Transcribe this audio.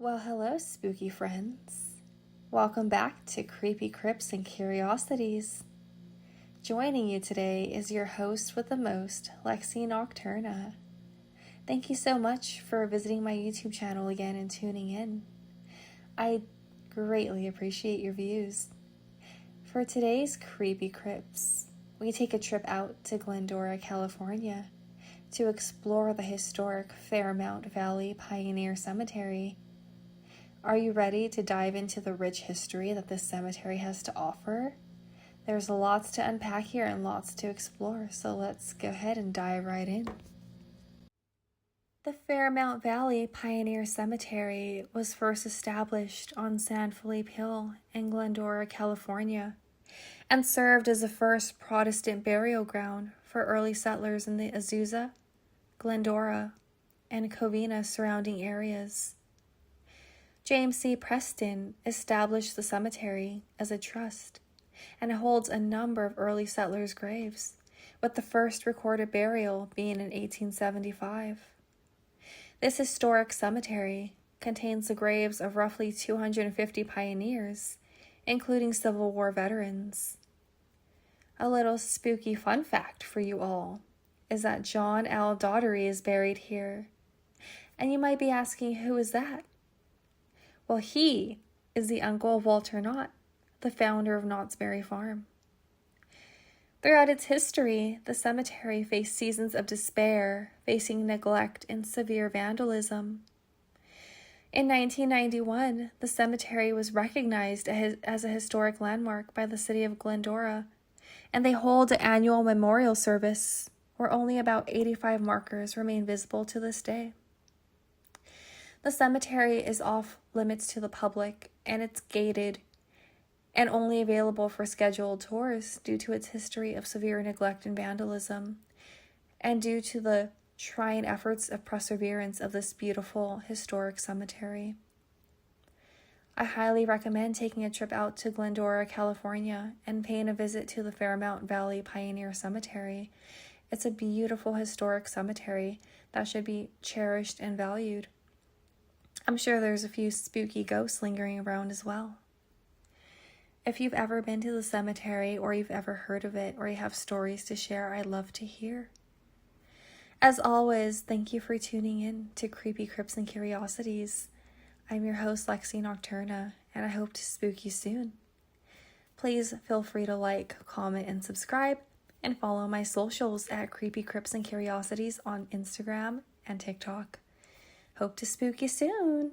Well, hello, spooky friends. Welcome back to Creepy Crypts and Curiosities. Joining you today is your host with the most, Lexi Nocturna. Thank you so much for visiting my YouTube channel again and tuning in. I greatly appreciate your views. For today's Creepy Crypts, we take a trip out to Glendora, California to explore the historic Fairmount Valley Pioneer Cemetery. Are you ready to dive into the rich history that this cemetery has to offer? There's lots to unpack here and lots to explore, so let's go ahead and dive right in. The Fairmount Valley Pioneer Cemetery was first established on San Felipe Hill in Glendora, California, and served as the first Protestant burial ground for early settlers in the Azusa, Glendora, and Covina surrounding areas. James C. Preston established the cemetery as a trust and holds a number of early settlers' graves, with the first recorded burial being in 1875. This historic cemetery contains the graves of roughly 250 pioneers, including Civil War veterans. A little spooky fun fact for you all is that John L. Daugherty is buried here. And you might be asking, who is that? Well, he is the uncle of Walter Knott, the founder of Knott's Berry Farm. Throughout its history, the cemetery faced seasons of despair, facing neglect and severe vandalism. In 1991, the cemetery was recognized as a historic landmark by the city of Glendora, and they hold an annual memorial service where only about 85 markers remain visible to this day. The cemetery is off limits to the public, and it's gated and only available for scheduled tours due to its history of severe neglect and vandalism, and due to the trying efforts of perseverance of this beautiful historic cemetery. I highly recommend taking a trip out to Glendora, California, and paying a visit to the Fairmount Valley Pioneer Cemetery. It's a beautiful historic cemetery that should be cherished and valued. I'm sure there's a few spooky ghosts lingering around as well. If you've ever been to the cemetery, or you've ever heard of it, or you have stories to share, I'd love to hear. As always, thank you for tuning in to Creepy Crypts and Curiosities. I'm your host, Lexi Nocturna, and I hope to spook you soon. Please feel free to like, comment, and subscribe, and follow my socials at Creepy Crypts and Curiosities on Instagram and TikTok. Hope to spook you soon.